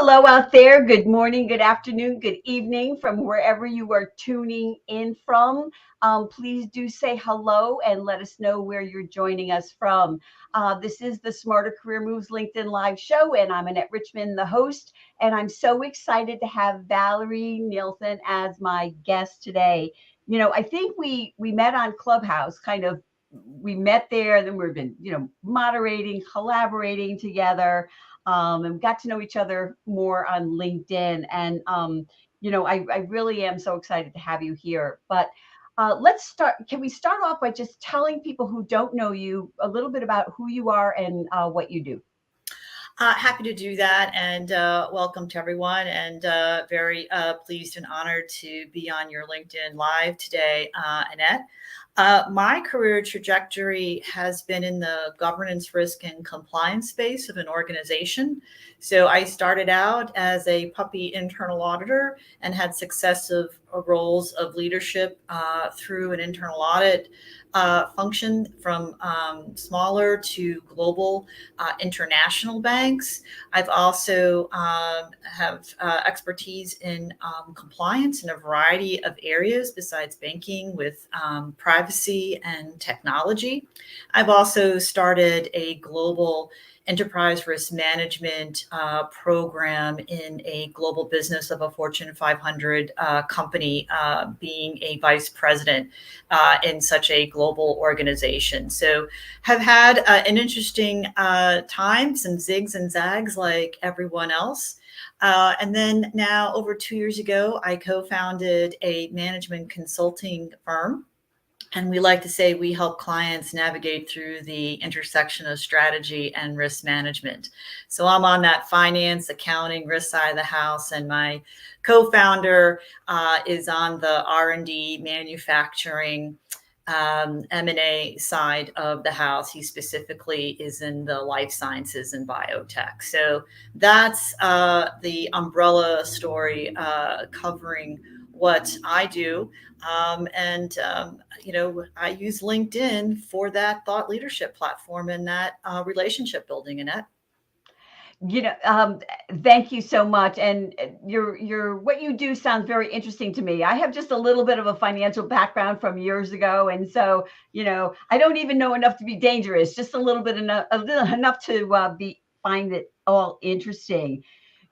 hello out there. Good morning, good afternoon, good evening from wherever you are tuning in from. Please do say hello and let us know where you're joining us from. This is the Smarter Career Moves LinkedIn Live show, and I'm Annette Richmond, the host. And I'm so excited to have Valerie Nielsen as my guest today. I think we met on Clubhouse, we met there, then we've been, moderating, collaborating together, and got to know each other more on LinkedIn. And, I really am so excited to have you here. But let's start. Can we start off by just telling people who don't know you a little bit about who you are and what you do? Happy to do that, and welcome to everyone, and very pleased and honored to be on your LinkedIn Live today, Annette. My career trajectory has been in the governance, risk, and compliance space of an organization. So I started out as a puppy internal auditor and had successive roles of leadership through an internal audit function from smaller to global international banks. I've also have expertise in compliance in a variety of areas besides banking, with privacy and technology. I've also started a global enterprise risk management program in a global business of a Fortune 500 company, being a vice president in such a global organization. So have had an interesting time, some zigs and zags like everyone else. And then now, over 2 years ago, I co-founded a management consulting firm. And we like to say we help clients navigate through the intersection of strategy and risk management. So I'm on that finance, accounting, risk side of the house, and my co-founder is on the R&D, manufacturing, M&A side of the house. He specifically is in the life sciences and biotech. So that's the umbrella story covering what I do. I use LinkedIn for that thought leadership platform and that relationship building, Annette. Thank you so much. And your what you do sounds very interesting to me. I have just a little bit of a financial background from years ago, and so I don't even know enough to be dangerous. Just a little bit enough to find it all interesting.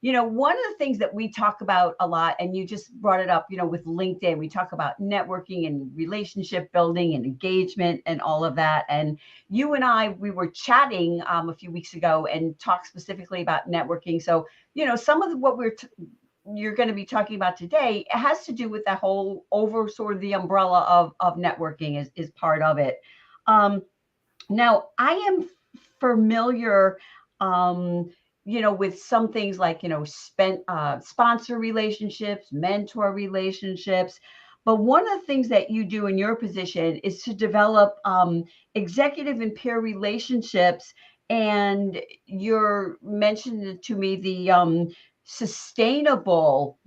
One of the things that we talk about a lot, and you just brought it up, with LinkedIn, we talk about networking and relationship building and engagement and all of that. And you and we were chatting a few weeks ago and talked specifically about networking. So, some of what you're going to be talking about today, it has to do with that whole over sort of the umbrella of networking is part of it. Now, I am familiar, with some things like, sponsor relationships, mentor relationships. But one of the things that you do in your position is to develop executive and peer relationships. And you're mentioning to me the sustainable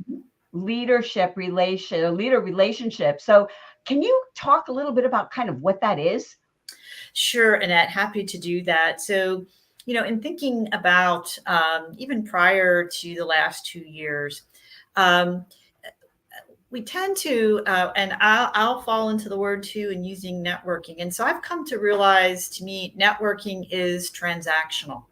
leader relationship. So can you talk a little bit about kind of what that is? Sure, Annette, happy to do that. So, in thinking about even prior to the last 2 years, we tend to, and I'll fall into the word too, in using networking. And so I've come to realize, to me, networking is transactional.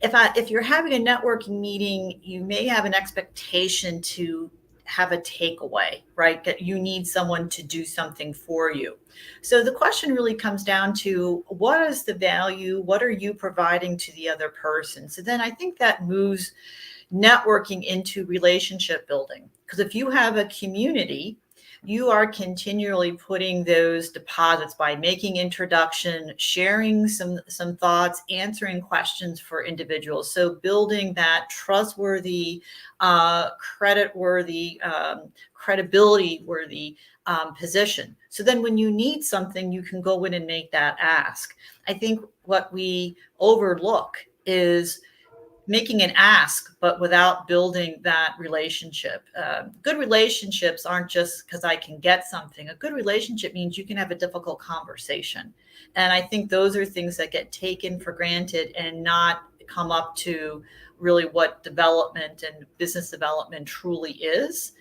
If you're having a networking meeting, you may have an expectation to have a takeaway, right? That you need someone to do something for you. So the question really comes down to, what is the value? What are you providing to the other person? So then I think that moves networking into relationship building. Because if you have a community, you are continually putting those deposits by making introduction, sharing some thoughts, answering questions for individuals. So building that trustworthy, credit-worthy, credibility-worthy position. So then when you need something, you can go in and make that ask. I think what we overlook is making an ask, but without building that relationship. Good relationships aren't just because I can get something. A good relationship means you can have a difficult conversation. And I think those are things that get taken for granted and not come up to really what development and business development truly is.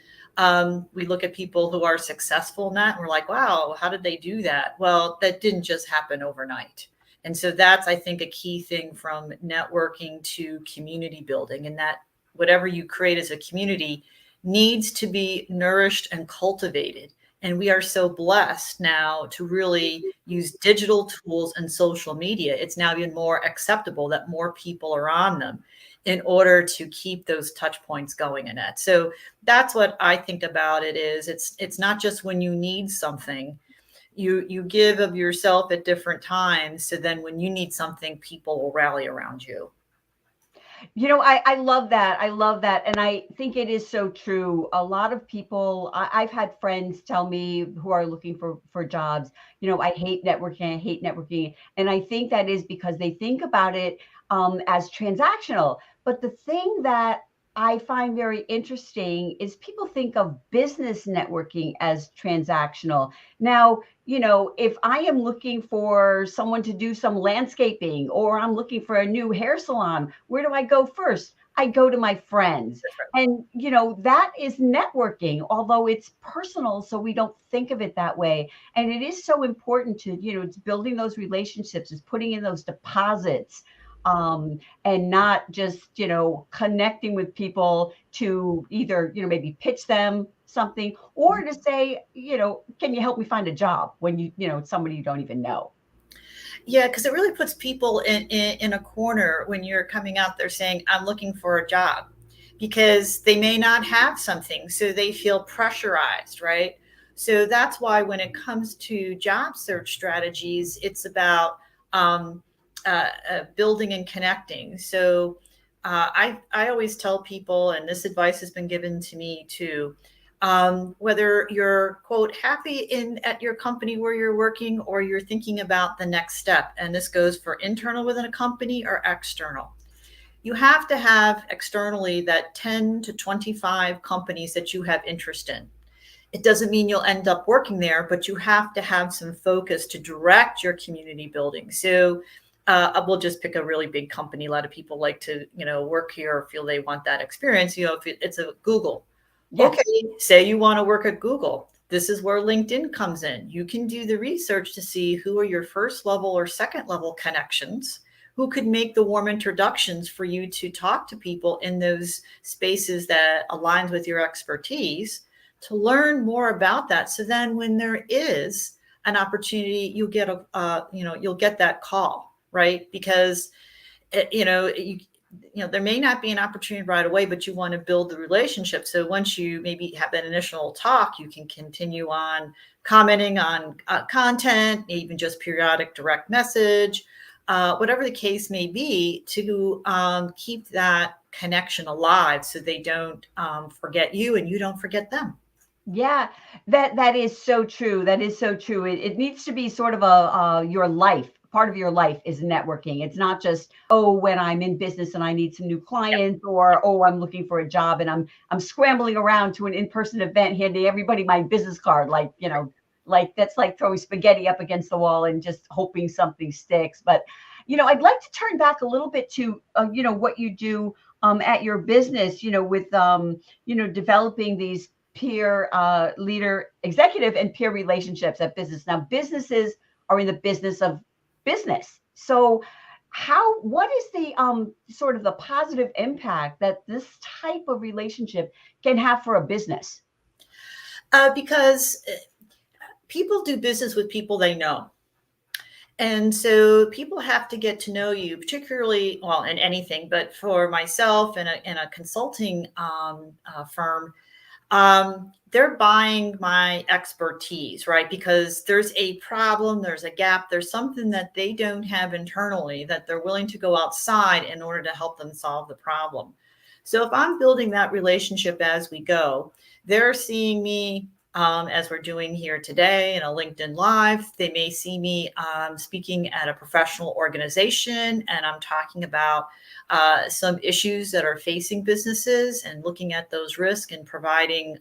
We look at people who are successful in that and we're like, wow, how did they do that? Well, that didn't just happen overnight. And so that's, I think, a key thing from networking to community building, and that whatever you create as a community needs to be nourished and cultivated. And we are so blessed now to really use digital tools and social media. It's now even more acceptable that more people are on them in order to keep those touch points going, Annette. So that's what I think about it is it's not just when you need something, you give of yourself at different times. So then when you need something, people will rally around you. I love that. I love that. And I think it is so true. A lot of people, I've had friends tell me who are looking for jobs, I hate networking. I hate networking. And I think that is because they think about it as transactional. But the thing that I find very interesting is people think of business networking as transactional. Now, if I am looking for someone to do some landscaping or I'm looking for a new hair salon, where do I go first? I go to my friends. And, that is networking, although it's personal. So we don't think of it that way. And it is so important to, it's building those relationships, is putting in those deposits. And not just, connecting with people to either, maybe pitch them something or to say, can you help me find a job when it's somebody you don't even know? Yeah, because it really puts people in a corner when you're coming out there saying, I'm looking for a job, because they may not have something. So they feel pressurized, right? So that's why when it comes to job search strategies, it's about building and connecting. So I always tell people, and this advice has been given to me too, whether you're, quote, happy at your company where you're working, or you're thinking about the next step. And this goes for internal within a company or external. You have to have externally that 10 to 25 companies that you have interest in. It doesn't mean you'll end up working there, but you have to have some focus to direct your community building. So we'll just pick a really big company. A lot of people like to, work here or feel they want that experience. If it's a Google. Yeah. Okay, say you want to work at Google. This is where LinkedIn comes in. You can do the research to see who are your first level or second level connections, who could make the warm introductions for you to talk to people in those spaces that aligns with your expertise, to learn more about that. So then when there is an opportunity, you'll get you'll get that call, right? Because, there may not be an opportunity right away, but you want to build the relationship. So once you maybe have that initial talk, you can continue on commenting on content, even just periodic direct message, whatever the case may be, to keep that connection alive so they don't forget you and you don't forget them. Yeah, that is so true. That is so true. It needs to be sort of your life. Part of your life is networking. It's not just, when I'm in business and I need some new clients, or, I'm looking for a job and I'm scrambling around to an in-person event, handing everybody my business card, like that's like throwing spaghetti up against the wall and just hoping something sticks. But, I'd like to turn back a little bit to, what you do at your business, with, developing these peer leader, executive and peer relationships at business. Now, businesses are in the business of business. So what is the sort of the positive impact that this type of relationship can have for a business? Because people do business with people they know. And so people have to get to know you, particularly, in anything, but for myself in a consulting firm, they're buying my expertise, right? Because there's a problem, there's a gap, there's something that they don't have internally that they're willing to go outside in order to help them solve the problem. So if I'm building that relationship as we go, they're seeing me as we're doing here today in a LinkedIn Live. They may see me speaking at a professional organization, and I'm talking about some issues that are facing businesses and looking at those risks and providing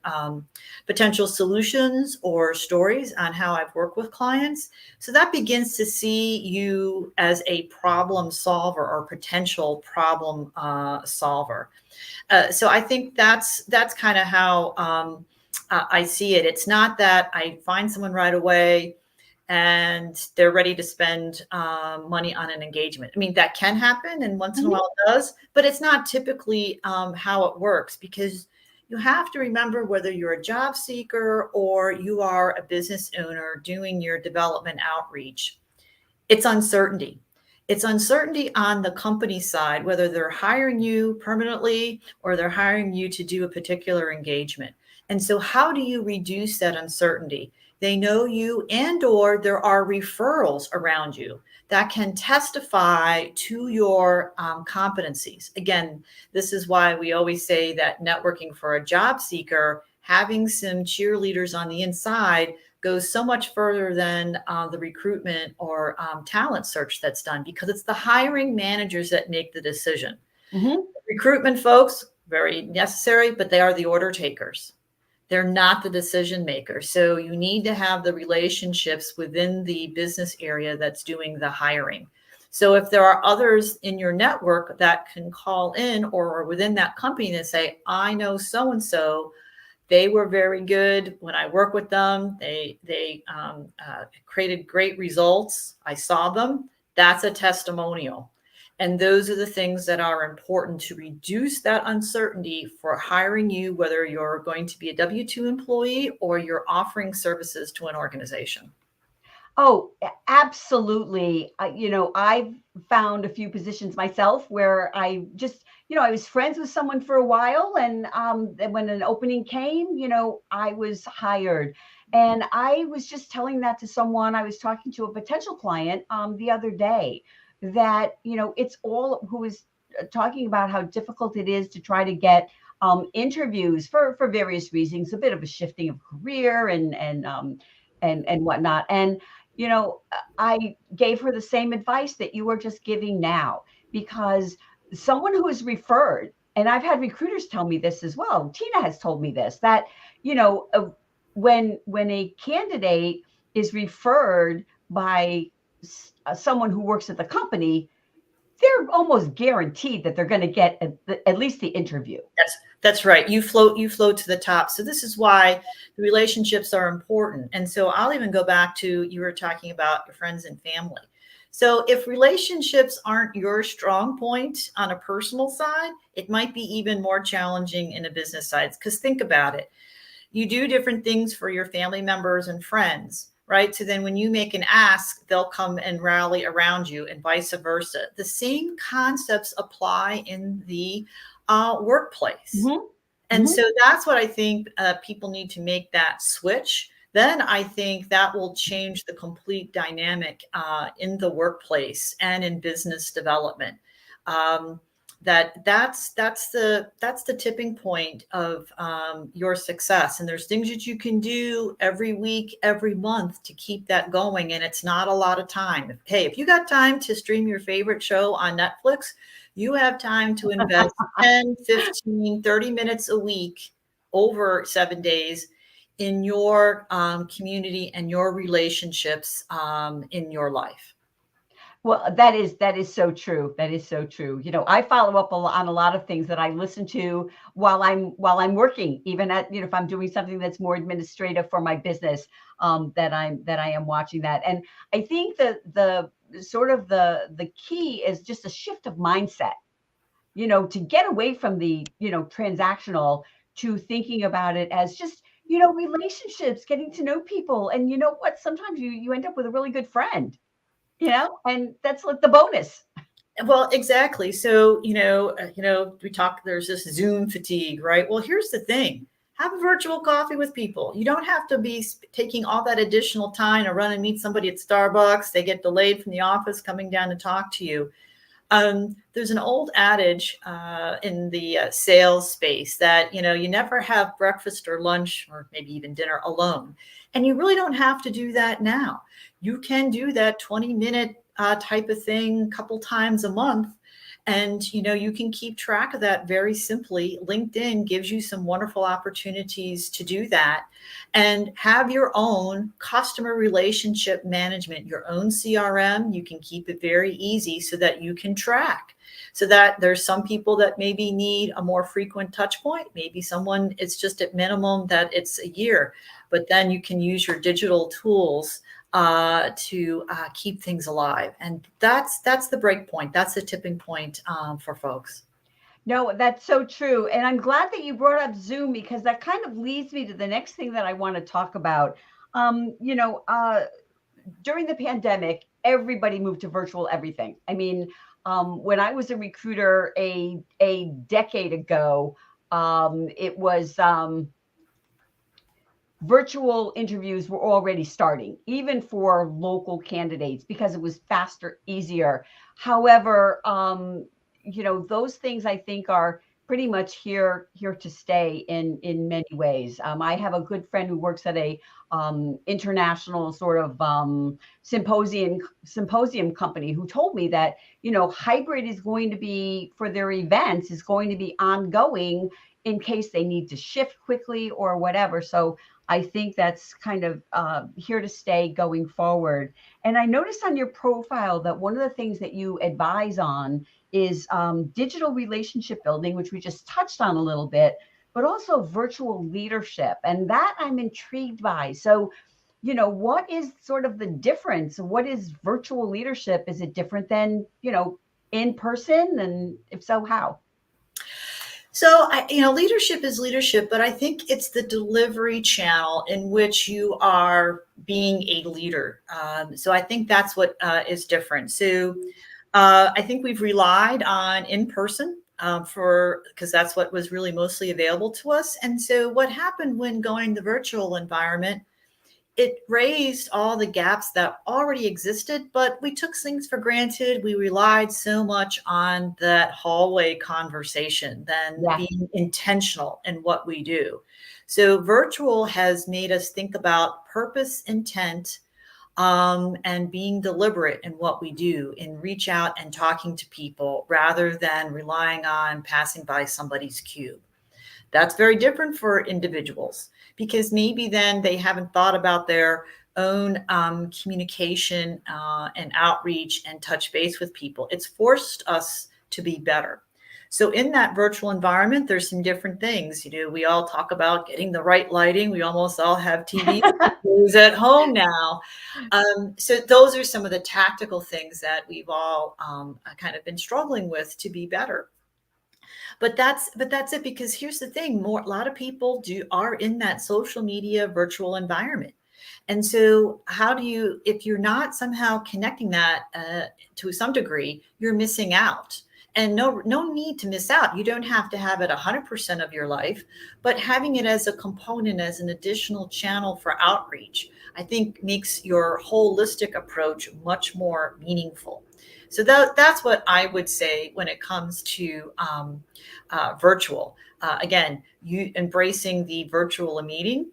potential solutions or stories on how I've worked with clients. So that begins to see you as a problem solver or potential problem solver. So I think that's kind of how I see it. It's not that I find someone right away and they're ready to spend money on an engagement. I mean, that can happen, and once in a while it does, but it's not typically how it works, because you have to remember, whether you're a job seeker or you are a business owner doing your development outreach, it's uncertainty. It's uncertainty on the company side, whether they're hiring you permanently or they're hiring you to do a particular engagement. And so how do you reduce that uncertainty? They know you, and or there are referrals around you that can testify to your competencies. Again, this is why we always say that networking for a job seeker, having some cheerleaders on the inside, goes so much further than the recruitment or talent search that's done, because it's the hiring managers that make the decision. Recruitment folks, very necessary, but they are the order takers. They're not the decision makers. So you need to have the relationships within the business area that's doing the hiring. So if there are others in your network that can call in, or within that company, that say, I know so-and-so, they were very good when I work with them. They created great results. I saw them. That's a testimonial. And those are the things that are important to reduce that uncertainty for hiring you, whether you're going to be a W-2 employee or you're offering services to an organization. Oh, absolutely. I've found a few positions myself where I just, I was friends with someone for a while, and then when an opening came, I was hired. And I was just telling that to someone. I was talking to a potential client the other day, that, it's all, who was talking about how difficult it is to try to get interviews for various reasons, a bit of a shifting of career and whatnot. And I gave her the same advice that you are just giving now, because someone who is referred, and I've had recruiters tell me this as well. Tina has told me this, that, when a candidate is referred by someone who works at the company, they're almost guaranteed that they're going to get at least the interview. That's right. You float to the top. So this is why the relationships are important. And so I'll even go back to, you were talking about your friends and family. So if relationships aren't your strong point on a personal side, it might be even more challenging in a business side. Because think about it. You do different things for your family members and friends, right? So then when you make an ask, they'll come and rally around you, and vice versa. The same concepts apply in the workplace. And so that's what I think people need to make that switch. Then I think that will change the complete dynamic in the workplace and in business development. That's the tipping point of your success. And there's things that you can do every week, every month to keep that going. And it's not a lot of time. Hey, if you got time to stream your favorite show on Netflix, you have time to invest 10, 15, 30 minutes a week over 7 days in your community and your relationships in your life. Well, that is so true. That is so true. I follow up on a lot of things that I listen to while I'm working, even at, if I'm doing something that's more administrative for my business, that I am watching that. And I think that the sort of the key is just a shift of mindset, to get away from the, transactional, to thinking about it as just, relationships, getting to know people. And you know what? Sometimes you end up with a really good friend. And that's like the bonus. Well, exactly. So, we talk, there's this Zoom fatigue, right? Well, here's the thing. Have a virtual coffee with people. You don't have to be taking all that additional time to run and meet somebody at Starbucks. They get delayed from the office coming down to talk to you. There's an old adage in the sales space that, you never have breakfast or lunch or maybe even dinner alone. And you really don't have to do that now. You can do that 20-minute type of thing a couple times a month. And, you can keep track of that very simply. LinkedIn gives you some wonderful opportunities to do that and have your own customer relationship management, your own CRM. You can keep it very easy so that you can track. So that there's some people that maybe need a more frequent touch point. Maybe someone, it's just at minimum that it's a year, but then you can use your digital tools to keep things alive. And that's the break point. That's the tipping point for folks. No, that's so true. And I'm glad that you brought up Zoom, because that kind of leads me to the next thing that I want to talk about. During the pandemic, everybody moved to virtual everything. I mean, when I was a recruiter a decade ago, it was virtual interviews were already starting, even for local candidates, because it was faster, easier. However, those things I think are pretty much here to stay in many ways. I have a good friend who works at a international sort of symposium company, who told me that hybrid is going to be, for their events, is going to be ongoing in case they need to shift quickly or whatever. So I think that's kind of here to stay going forward. And I noticed on your profile that one of the things that you advise on is digital relationship building, which we just touched on a little bit, but also virtual leadership. And that I'm intrigued by. So, what is sort of the difference? What is virtual leadership? Is it different than, in person? And if so, how? So, leadership is leadership, but I think it's the delivery channel in which you are being a leader. So I think that's what is different. So I think we've relied on in-person because that's what was really mostly available to us. And so what happened when going the virtual environment, it raised all the gaps that already existed, but we took things for granted. We relied so much on that hallway conversation than being intentional in what we do. So virtual has made us think about purpose, intent, and being deliberate in what we do, and reach out and talking to people rather than relying on passing by somebody's cube. That's very different for individuals, because maybe then they haven't thought about their own communication and outreach and touch base with people. It's forced us to be better. So in that virtual environment, there's some different things. We all talk about getting the right lighting. We almost all have TV at home now. So those are some of the tactical things that we've all kind of been struggling with to be better. But that's it, because here's the thing, a lot of people are in that social media virtual environment. And so how do you, if you're not somehow connecting that to some degree, you're missing out. And no need to miss out. You don't have to have it 100% of your life, but having it as a component, as an additional channel for outreach, I think makes your holistic approach much more meaningful. So that's what I would say when it comes to virtual. Again, you embracing the virtual meeting.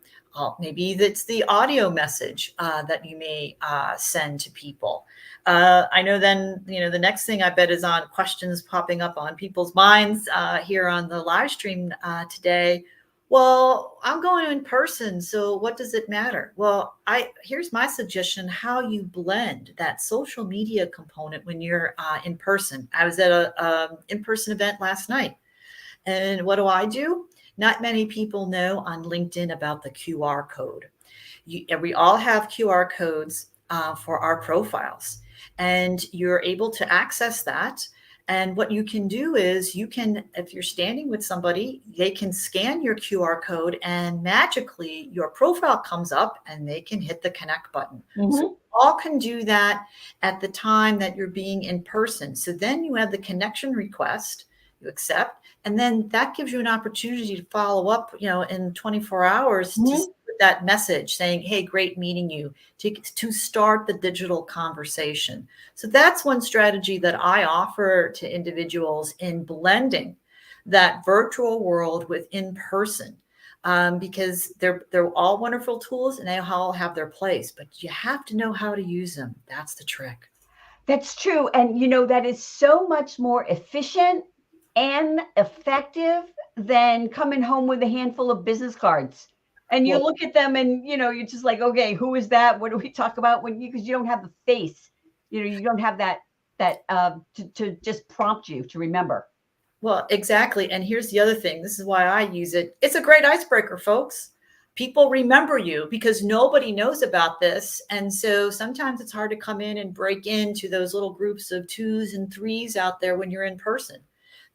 Maybe that's the audio message that you may send to people. I know then, the next thing I bet is on questions popping up on people's minds here on the live stream today. Well, I'm going in person, so what does it matter? Well, here's my suggestion: how you blend that social media component when you're in person. I was at a in-person event last night, and what do? Not many people know on LinkedIn about the QR code. We all have QR codes for our profiles, and you're able to access that. And what you can do is if you're standing with somebody, they can scan your QR code and magically your profile comes up and they can hit the connect button. Mm-hmm. So all can do that at the time that you're being in person. So then you have the connection request, you accept, and then that gives you an opportunity to follow up, in 24 hours to see what with that message saying, hey, great meeting you, to start the digital conversation. So that's one strategy that I offer to individuals in blending that virtual world with in person. Because they're all wonderful tools and they all have their place, but you have to know how to use them. That's the trick. That's true. And that is so much more efficient and effective than coming home with a handful of business cards. And you Well, look at them and, you're just like, okay, who is that? What do we talk about? Because you don't have the face, you don't have that to just prompt you to remember. Well, exactly. And here's the other thing. This is why I use it. It's a great icebreaker, folks. People remember you because nobody knows about this. And so sometimes it's hard to come in and break into those little groups of 2s and 3s out there when you're in person.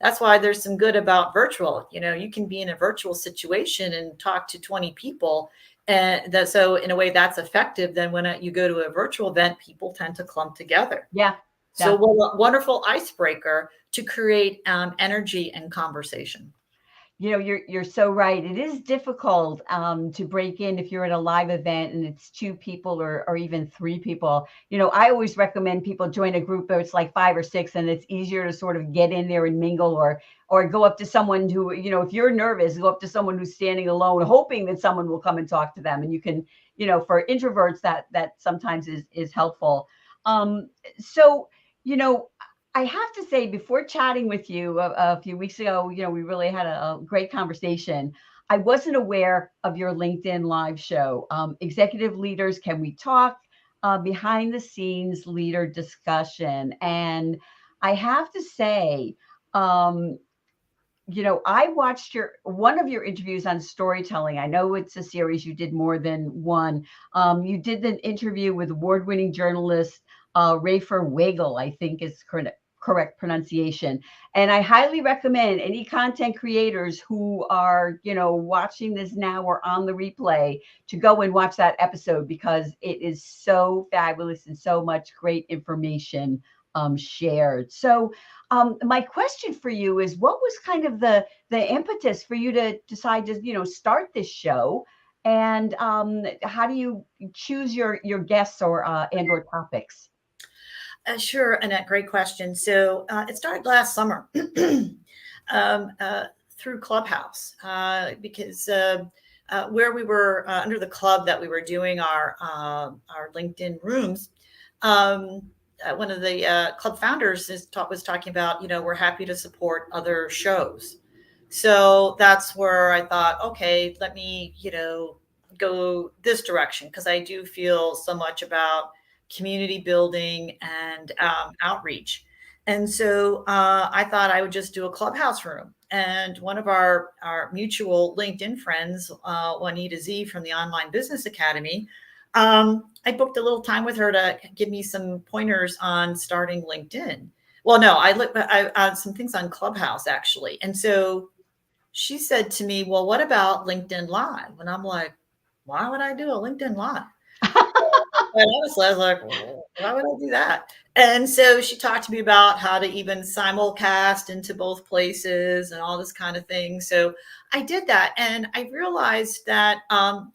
That's why there's some good about virtual. You can be in a virtual situation and talk to 20 people. And so in a way that's effective. Then when you go to a virtual event, people tend to clump together. Yeah. So what a wonderful icebreaker to create energy and conversation. You're so right. It is difficult to break in if you're at a live event and it's 2 people or even 3 people. I always recommend people join a group where it's like 5 or 6, and it's easier to sort of get in there and mingle, or go up to someone who, if you're nervous, go up to someone who's standing alone, hoping that someone will come and talk to them. And you can, for introverts, that sometimes is helpful. So, I have to say, before chatting with you a few weeks ago, we really had a great conversation. I wasn't aware of your LinkedIn live show, Executive Leaders Can We Talk? Behind the scenes leader discussion. And I have to say, I watched one of your interviews on storytelling. I know it's a series, you did more than one. You did an interview with award-winning journalist Rafer Wagel, I think is correct pronunciation. And I highly recommend any content creators who are, watching this now or on the replay to go and watch that episode, because it is so fabulous and so much great information shared. So my question for you is, what was kind of the impetus for you to decide to, start this show? And how do you choose your guests or topics? Sure, Annette, great question. So it started last summer through Clubhouse because where we were under the club that we were doing our LinkedIn rooms, one of the club founders was talking about, we're happy to support other shows. So that's where I thought, okay, let me, go this direction, because I do feel so much about community building and outreach. And so I thought I would just do a Clubhouse room. And one of our mutual LinkedIn friends, Juanita Z from the Online Business Academy, I booked a little time with her to give me some pointers on starting LinkedIn. Well, no, I some things on Clubhouse actually. And so she said to me, well, what about LinkedIn Live? And I'm like, why would I do a LinkedIn Live? And honestly, I was like, well, why would I do that? And so she talked to me about how to even simulcast into both places and all this kind of thing. So I did that. And I realized that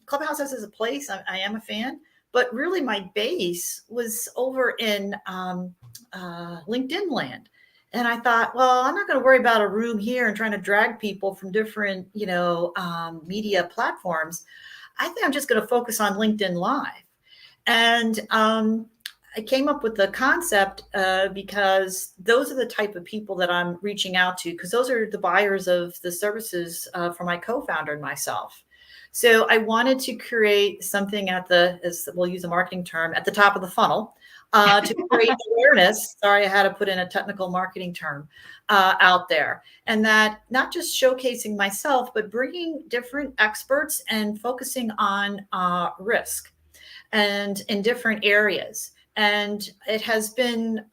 Clubhouse is a place, I am a fan, but really my base was over in LinkedIn land. And I thought, well, I'm not going to worry about a room here and trying to drag people from different, media platforms. I think I'm just going to focus on LinkedIn Live. And I came up with the concept because those are the type of people that I'm reaching out to, because those are the buyers of the services for my co-founder and myself. So I wanted to create something as we'll use a marketing term, at the top of the funnel to create awareness. Sorry, I had to put in a technical marketing term out there. And that not just showcasing myself, but bringing different experts and focusing on risk and in different areas. And it has been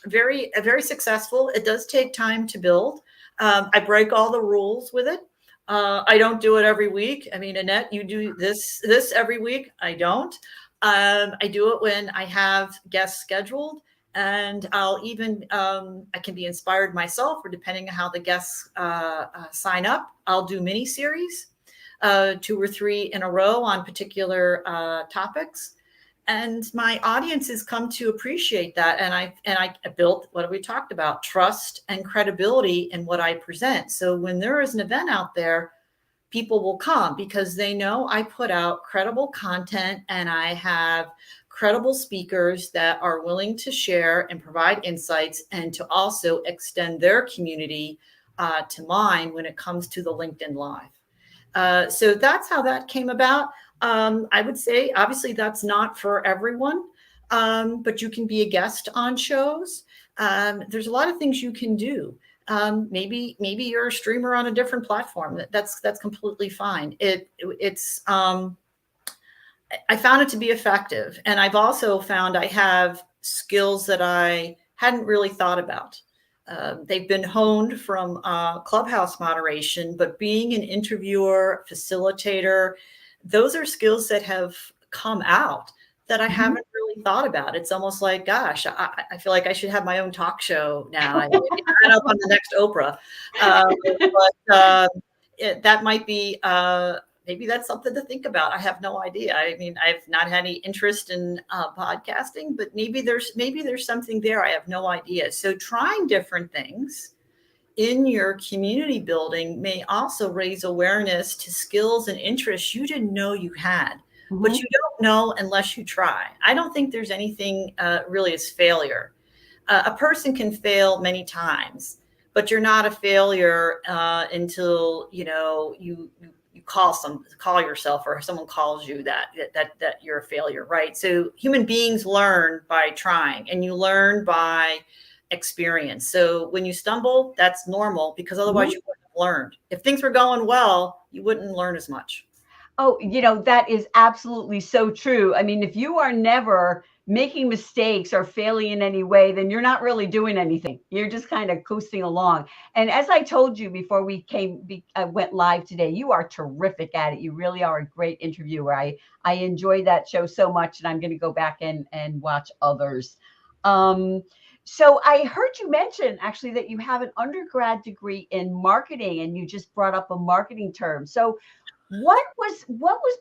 very, very successful. It does take time to build. I break all the rules with it. I don't do it every week. I mean, Annette, you do this every week. I don't. I do it when I have guests scheduled, and I'll even, I can be inspired myself, or depending on how the guests sign up, I'll do mini series. 2 or 3 in a row on particular topics. And my audience has come to appreciate that. And I built what we talked about, trust and credibility in what I present. So when there is an event out there, people will come because they know I put out credible content and I have credible speakers that are willing to share and provide insights and to also extend their community to mine when it comes to the LinkedIn Live. So that's how that came about. I would say, obviously, that's not for everyone, but you can be a guest on shows. There's a lot of things you can do. Maybe you're a streamer on a different platform. That's completely fine. I found it to be effective, and I've also found I have skills that I hadn't really thought about. They've been honed from Clubhouse moderation, but being an interviewer, facilitator, those are skills that have come out that I haven't really thought about. It's almost like, gosh, I feel like I should have my own talk show now. I end up on the next Oprah. That might be, maybe that's something to think about. I have no idea. I mean, I've not had any interest in podcasting, but maybe there's something there. I have no idea. So trying different things in your community building may also raise awareness to skills and interests you didn't know you had, but you don't know unless you try. I don't think there's anything really as failure. A person can fail many times, but you're not a failure until you call yourself, or someone calls you that you're a failure, right? So human beings learn by trying, and you learn by experience. So when you stumble, that's normal, because otherwise you wouldn't have learned. If things were going well, you wouldn't learn as much. Oh, that is absolutely so true. I mean, if you are never making mistakes or failing in any way, then you're not really doing anything. You're just kind of coasting along. And as I told you before we went live today, you are terrific at it. You really are a great interviewer. I enjoy that show so much, and I'm going to go back and watch others. So I heard you mention actually that you have an undergrad degree in marketing, and you just brought up a marketing term. So what was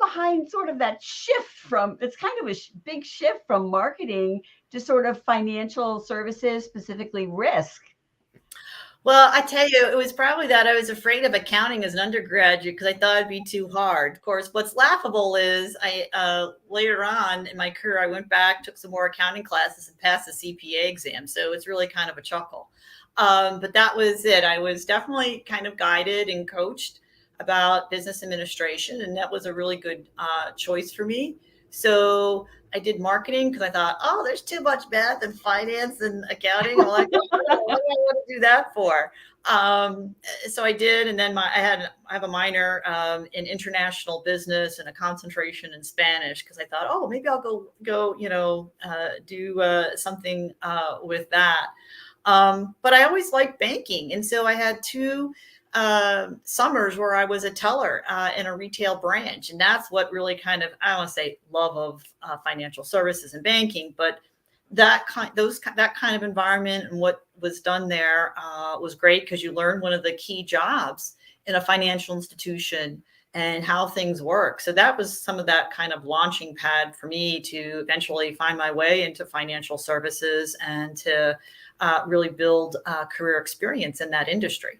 behind sort of that shift from, it's kind of a big shift from marketing to sort of financial services, specifically risk? Well, I tell you, it was probably that I was afraid of accounting as an undergraduate because I thought it'd be too hard. Of course, what's laughable is I later on in my career, I went back, took some more accounting classes, and passed the CPA exam. So it's really kind of a chuckle. But that was it. I was definitely kind of guided and coached about business administration, and that was a really good choice for me. So I did marketing because I thought, oh, there's too much math and finance and accounting. I'm like, what do I want to do that for? So I did, and then I have a minor in international business and a concentration in Spanish, because I thought, oh, maybe I'll go do something with that. But I always liked banking, and so I had 2 summers where I was a teller in a retail branch. And that's what really kind of, I don't want to say love of financial services and banking, but that kind of environment and what was done there was great, because you learn one of the key jobs in a financial institution and how things work. So that was some of that kind of launching pad for me to eventually find my way into financial services and to really build career experience in that industry.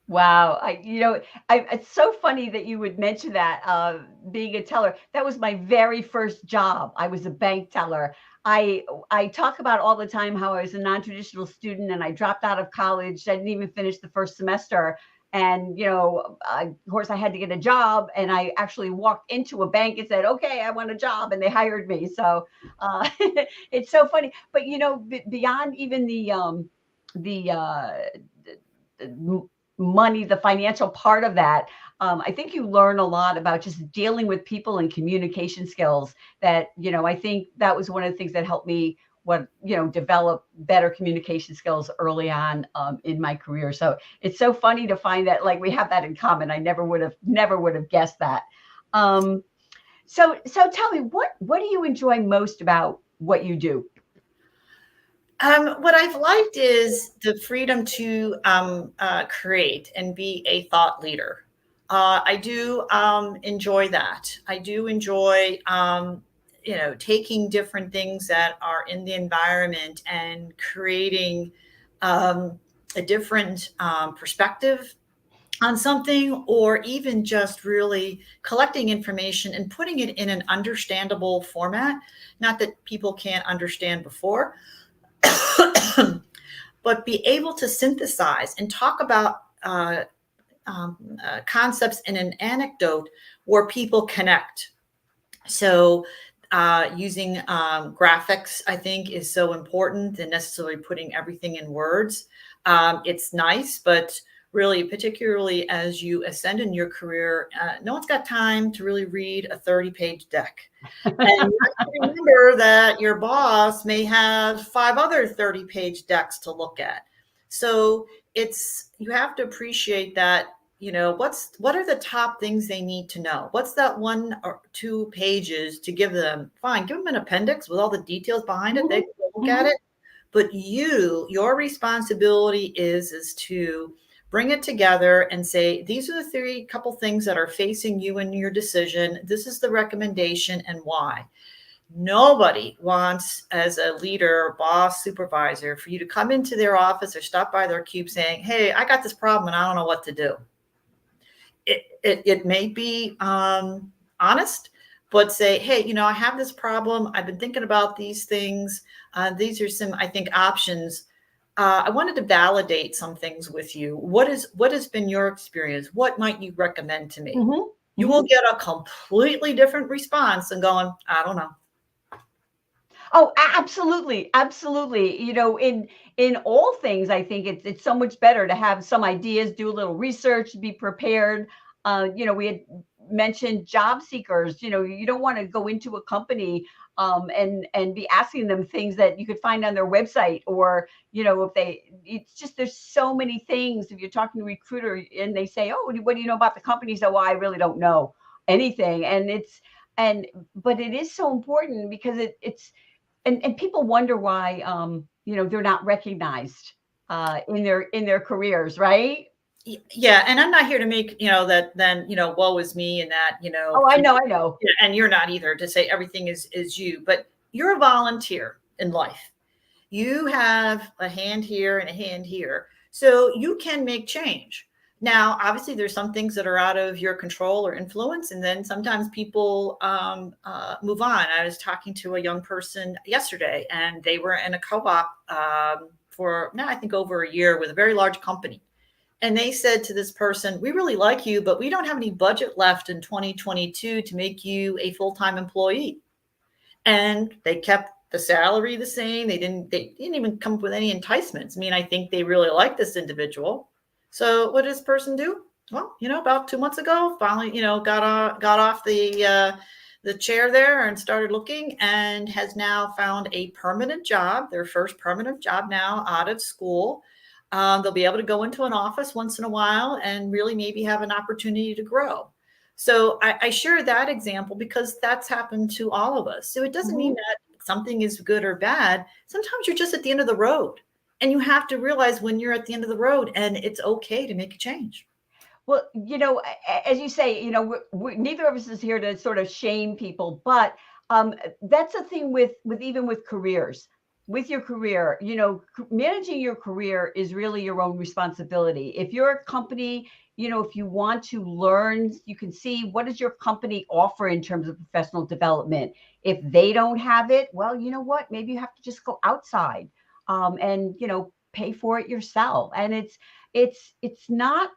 Wow. It's so funny that you would mention that, being a teller. That was my very first job. I was a bank teller. I talk about all the time how I was a non-traditional student, and I dropped out of college. I didn't even finish the first semester. And, of course, I had to get a job, and I actually walked into a bank and said, okay, I want a job. And they hired me. So it's so funny. But, beyond even the money, the financial part of that, I think you learn a lot about just dealing with people and communication skills that, I think that was one of the things that helped me develop better communication skills early on in my career. So it's so funny to find that, like, we have that in common. I never would have guessed that. So tell me, what do you enjoy most about what you do? What I've liked is the freedom to create and be a thought leader. I do enjoy that. I do enjoy, taking different things that are in the environment and creating a different perspective on something, or even just really collecting information and putting it in an understandable format. Not that people can't understand before, but be able to synthesize and talk about concepts in an anecdote where people connect. So using graphics, I think, is so important than necessarily putting everything in words. It's nice, but really, particularly as you ascend in your career, no one's got time to really read a 30-page deck. And you have to remember that your boss may have 5 other 30-page decks to look at. So you have to appreciate that, what are the top things they need to know? What's that 1 or 2 pages to give them? Fine, give them an appendix with all the details behind it. They can look at it. But your responsibility is to bring it together and say, these are the couple things that are facing you in your decision. This is the recommendation and why. Nobody wants, as a leader, boss, supervisor, for you to come into their office or stop by their cube saying, hey, I got this problem and I don't know what to do. It may be honest, but say, hey, I have this problem. I've been thinking about these things. These are some, I think, options. I wanted to validate some things with you. What has been your experience? What might you recommend to me? You will get a completely different response than going, I don't know. Oh, absolutely. Absolutely. In all things, I think it's so much better to have some ideas, do a little research, be prepared. We had mentioned job seekers. You don't want to go into a company and be asking them things that you could find on their website, or it's just, there's so many things. If you're talking to a recruiter and they say, oh, what do you know about the company? So, well, I really don't know anything. But it is so important, because it's and people wonder why they're not recognized in their careers, right? Yeah, and I'm not here to make that then woe is me, and that Oh, I know. And you're not either, to say everything is you, but you're a volunteer in life. You have a hand here and a hand here, so you can make change. Now, obviously, there's some things that are out of your control or influence, and then sometimes people move on. I was talking to a young person yesterday, and they were in a co-op for now, I think, over a year with a very large company. And they said to this person, we really like you, but we don't have any budget left in 2022 to make you a full-time employee. And they kept the salary the same. They didn't even come up with any enticements. I mean, I think they really like this individual. So what did this person do? Well, about 2 months ago, finally, got off the chair there and started looking, and has now found a permanent job, their first permanent job now out of school. They'll be able to go into an office once in a while and really maybe have an opportunity to grow. So I share that example because that's happened to all of us. So it doesn't mean that something is good or bad. Sometimes you're just at the end of the road, and you have to realize when you're at the end of the road, and it's okay to make a change. Well, as you say, neither of us is here to sort of shame people, but that's the thing with even with careers. With your career, managing your career is really your own responsibility. If you're a company, if you want to learn, you can see what does your company offer in terms of professional development. If they don't have it, well, you know what? Maybe you have to just go outside and pay for it yourself. And it's not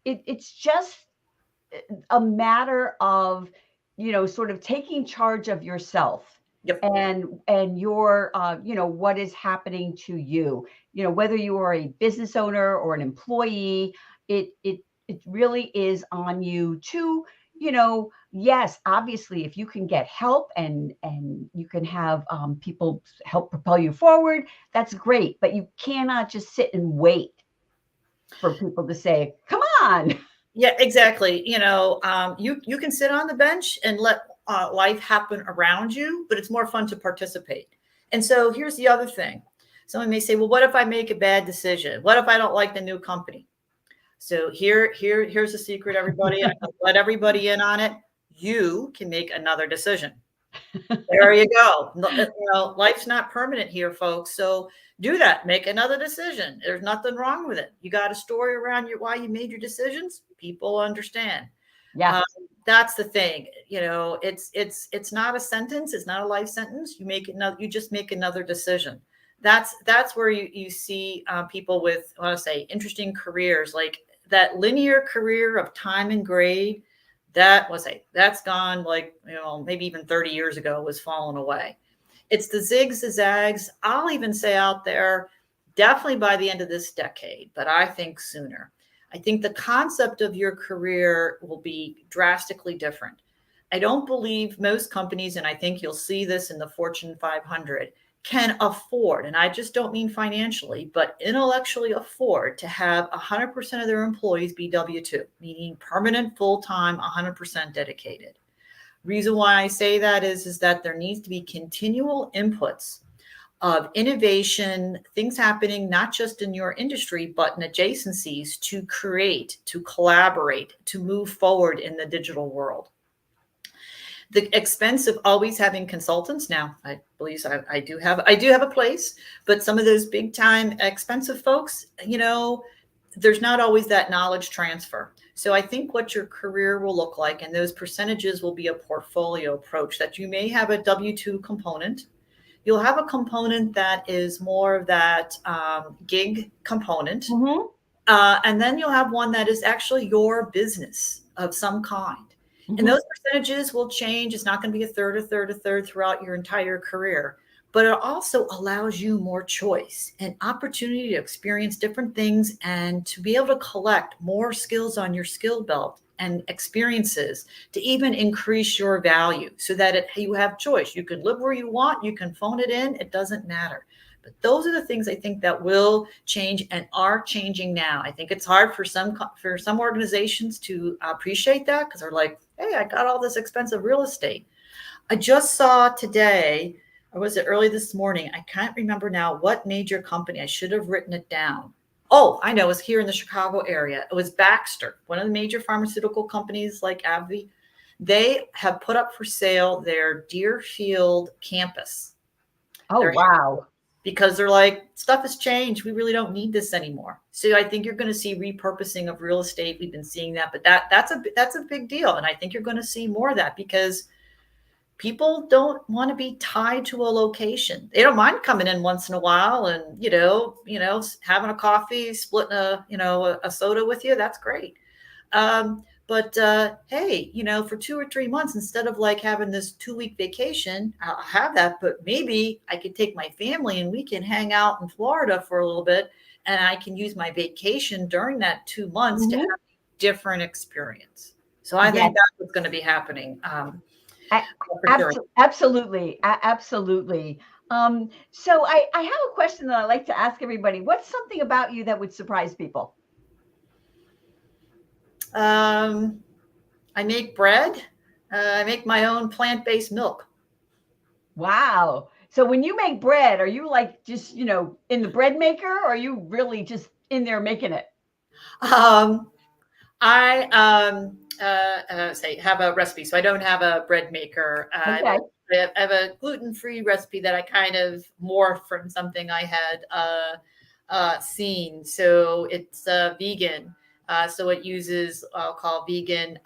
it's just a matter of sort of taking charge of yourself. Yep. And your what is happening to you, whether you are a business owner or an employee, it really is on you to yes, obviously, if you can get help and you can have people help propel you forward, that's great, but you cannot just sit and wait for people to say, come on. Yeah, exactly. You can sit on the bench and let life happen around you, but it's more fun to participate. And so here's the other thing. Someone may say, well, what if I make a bad decision? What if I don't like the new company? So here's a secret, everybody. I let everybody in on it. You can make another decision. There you go. Life's not permanent here, folks. So do that. Make another decision. There's nothing wrong with it. You got a story around why you made your decisions. People understand. Yeah. That's the thing. It's not a sentence. It's not a life sentence. You just make another decision. That's where you see people with, I want to say, interesting careers, like that linear career of time and grade. That's gone, like, maybe even 30 years ago, was falling away. It's the zigs, the zags. I'll even say out there, definitely by the end of this decade, but I think sooner. I think the concept of your career will be drastically different. I don't believe most companies, and I think you'll see this in the Fortune 500, can afford, and I just don't mean financially, but intellectually afford to have 100% of their employees be W-2, meaning permanent, full-time, 100% dedicated. Reason why I say that is that there needs to be continual inputs of innovation, things happening not just in your industry, but in adjacencies, to create, to collaborate, to move forward in the digital world. The expense of always having consultants. Now, I believe I do have a place, but some of those big time expensive folks, there's not always that knowledge transfer. So I think what your career will look like, and those percentages will be a portfolio approach, that you may have a W-2 component. You'll have a component that is more of that gig component. Mm-hmm. And then you'll have one that is actually your business of some kind. Mm-hmm. And those percentages will change. It's not going to be a third throughout your entire career. But it also allows you more choice and opportunity to experience different things and to be able to collect more skills on your skill belt and experiences to even increase your value, so that you have choice. You can live where you want. You can phone it in. It doesn't matter. But those are the things I think that will change and are changing now. I think it's hard for some organizations to appreciate that, because they're like, hey, I got all this expensive real estate. I just saw today, or was it early this morning? I can't remember now what major company. I should have written it down. Oh, I know. It was here in the Chicago area. It was Baxter, one of the major pharmaceutical companies like AbbVie. They have put up for sale their Deerfield campus. Oh, wow. Because they're like, stuff has changed. We really don't need this anymore. So I think you're going to see repurposing of real estate. We've been seeing that, but that's a big deal. And I think you're going to see more of that, because people don't want to be tied to a location. They don't mind coming in once in a while and, having a coffee, splitting a soda with you. That's great. But hey, for 2 or 3 months, instead of like having this 2-week vacation, I'll have that, but maybe I could take my family and we can hang out in Florida for a little bit, and I can use my vacation during that 2 months Mm-hmm. to have a different experience. So I think that's what's going to be happening. Absolutely. Absolutely. So I have a question that I like to ask everybody. What's something about you that would surprise people? I make bread. I make my own plant-based milk. Wow. So when you make bread, are you like just, in the bread maker, or are you really just in there making it? I have a recipe. So I don't have a bread maker. Okay. I have a gluten-free recipe that I kind of morphed from something I had seen. So it's vegan. So it uses, I'll call vegan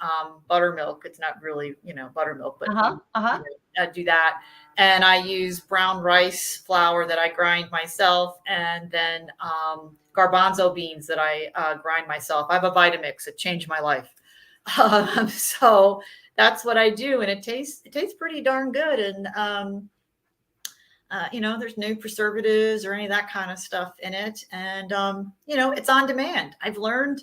buttermilk. It's not really, buttermilk, but do that. And I use brown rice flour that I grind myself, and then garbanzo beans that I grind myself. I have a Vitamix. It changed my life. So that's what I do, and it tastes pretty darn good. And there's no preservatives or any of that kind of stuff in it, and it's on demand. I've learned.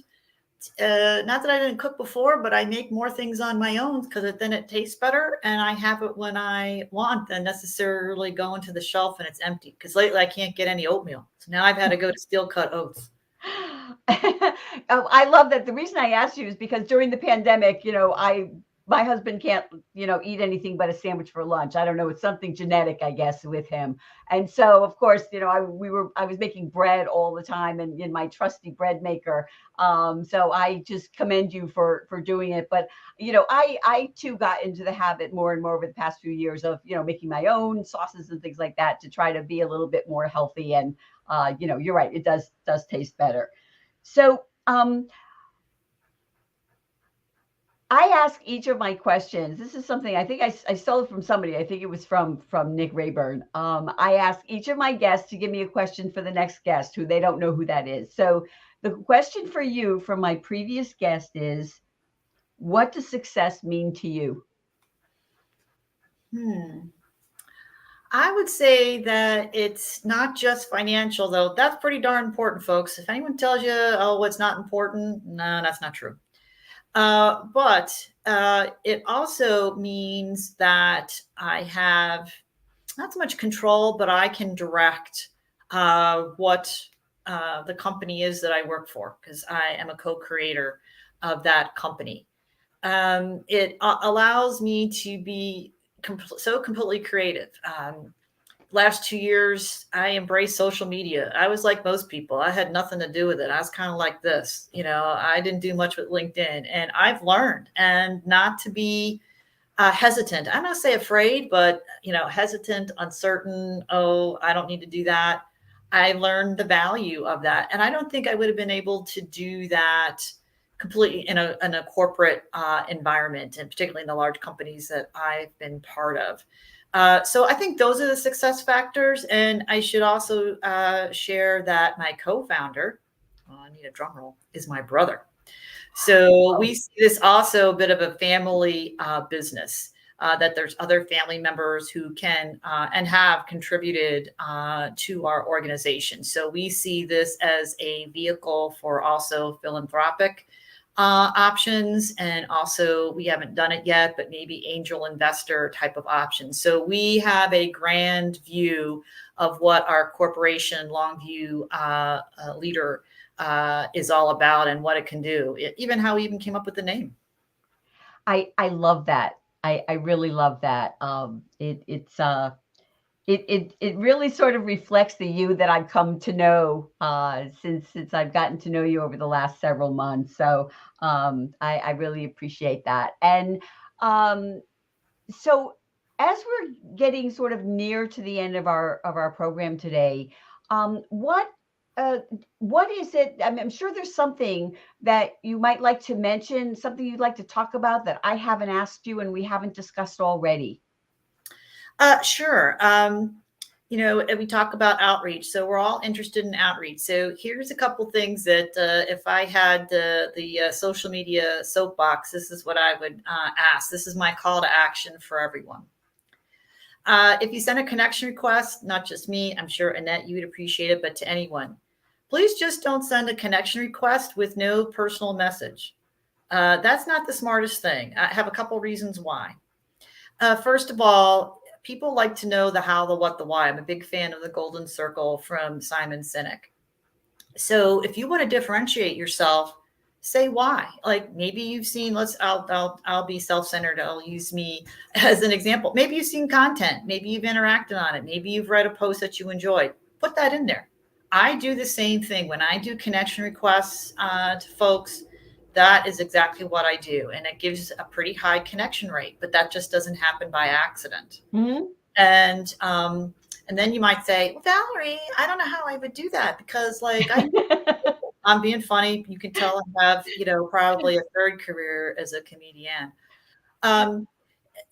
Not that I didn't cook before, but I make more things on my own, because then it tastes better, and I have it when I want, than necessarily going to the shelf and it's empty. Because lately I can't get any oatmeal, so now I've had to go to steel cut oats. I love that. The reason I asked you is because during the pandemic, I my husband can't, eat anything but a sandwich for lunch. I don't know. It's something genetic, I guess, with him. And so, of course, I was making bread all the time and in my trusty bread maker. So I just commend you for doing it. But, I too got into the habit more and more over the past few years of, making my own sauces and things like that to try to be a little bit more healthy. And, you're right. It does taste better. So, I ask each of my questions. This is something I think I stole it from somebody. I think it was from Nick Rayburn. I ask each of my guests to give me a question for the next guest who they don't know who that is. So the question for you from my previous guest is, what does success mean to you? I would say that it's not just financial, though. That's pretty darn important, folks. If anyone tells you, oh, what's not important, no, that's not true. But it also means that I have not so much control, but I can direct what the company is that I work for, because I am a co-creator of that company. It allows me to be so completely creative. Last 2 years, I embraced social media. I was like most people. I had nothing to do with it. I was kind of like this, I didn't do much with LinkedIn, and I've learned and not to be hesitant. I'm not say afraid, but hesitant, uncertain. Oh, I don't need to do that. I learned the value of that. And I don't think I would have been able to do that completely in a corporate environment, and particularly in the large companies that I've been part of. So I think those are the success factors. And I should also share that my co-founder, I need a drum roll, is my brother. So we see this also a bit of a family business, that there's other family members who can and have contributed to our organization. So we see this as a vehicle for also philanthropic options. And also, we haven't done it yet, but maybe angel investor type of options. So we have a grand view of what our corporation, Longview Leader, is all about and what it can do, even how we even came up with the name. I love that. I really love that. It really sort of reflects the you that I've come to know since I've gotten to know you over the last several months. So I really appreciate that. And so as we're getting sort of near to the end of our program today, what is it? I'm sure there's something that you might like to mention, something you'd like to talk about that I haven't asked you and we haven't discussed already. Sure. We talk about outreach, so we're all interested in outreach. So here's a couple things that if I had the social media soapbox, this is what I would ask. This is my call to action for everyone. If you send a connection request, not just me, I'm sure Annette, you would appreciate it, but to anyone, please just don't send a connection request with no personal message. That's not the smartest thing. I have a couple reasons why. First of all, people like to know the how, the what, the why. I'm a big fan of the golden circle from Simon Sinek. So if you want to differentiate yourself, say why. Like maybe you've seen, I'll be self-centered. I'll use me as an example. Maybe you've seen content. Maybe you've interacted on it. Maybe you've read a post that you enjoyed. Put that in there. I do the same thing when I do connection requests to folks. That is exactly what I do. And it gives a pretty high connection rate, but that just doesn't happen by accident. Mm-hmm. And then you might say, well, Valerie, I don't know how I would do that because I'm being funny. You can tell I have, probably a third career as a comedian.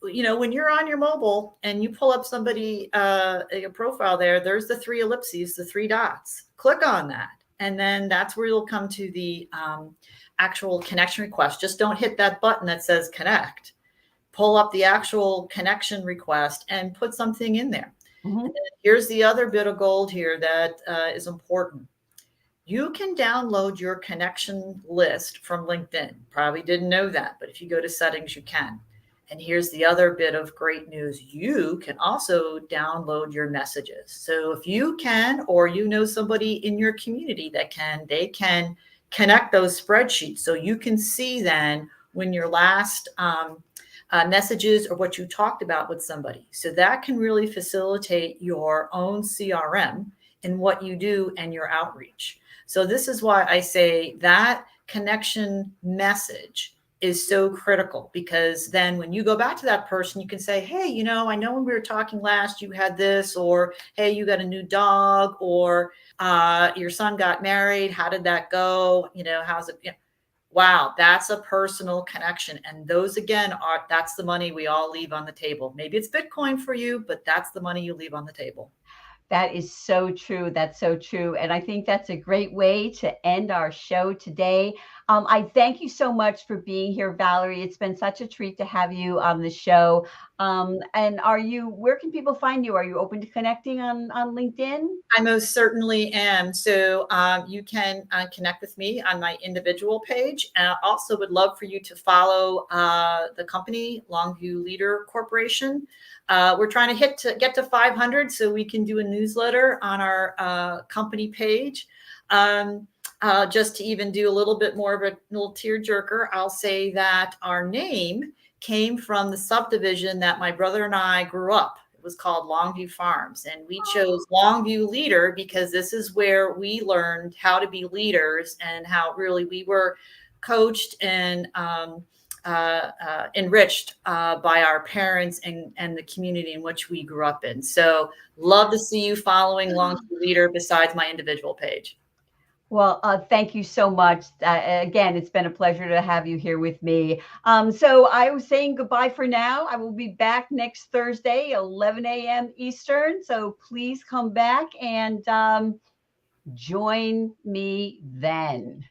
When you're on your mobile and you pull up somebody, a profile there's the 3 ellipses, the 3 dots. Click on that. And then that's where you'll come to the actual connection request. Just don't hit that button that says connect. Pull up the actual connection request and put something in there. Mm-hmm. And here's the other bit of gold here that is important. You can download your connection list from LinkedIn. Probably didn't know that, but if you go to settings, you can. And here's the other bit of great news. You can also download your messages. So if you can, or somebody in your community that can, they can connect those spreadsheets. So you can see then when your last messages or what you talked about with somebody. So that can really facilitate your own CRM in what you do and your outreach. So this is why I say that connection message is so critical, because then when you go back to that person, you can say, hey, you know, I know when we were talking last, you had this, or hey, you got a new dog, or your son got married. How did that go? You know, how's it? You know, wow, that's a personal connection. And those, again, that's the money we all leave on the table. Maybe it's Bitcoin for you, but that's the money you leave on the table. That is so true. That's so true. And I think that's a great way to end our show today. I thank you so much for being here, Valerie. It's been such a treat to have you on the show. And where can people find you? Are you open to connecting on LinkedIn? I most certainly am. So you can connect with me on my individual page. And I also would love for you to follow the company, Longview Leader Corporation. We're trying to get to 500 so we can do a newsletter on our company page. Just to even do a little bit more of a little tearjerker, I'll say that our name came from the subdivision that my brother and I grew up. It was called Longview Farms, and we chose Longview Leader because this is where we learned how to be leaders and how really we were coached and enriched by our parents and the community in which we grew up in. So love to see you following Longview Leader besides my individual page. Well, thank you so much. Again, it's been a pleasure to have you here with me. So I was saying goodbye for now. I will be back next Thursday, 11 a.m. Eastern. So please come back and join me then.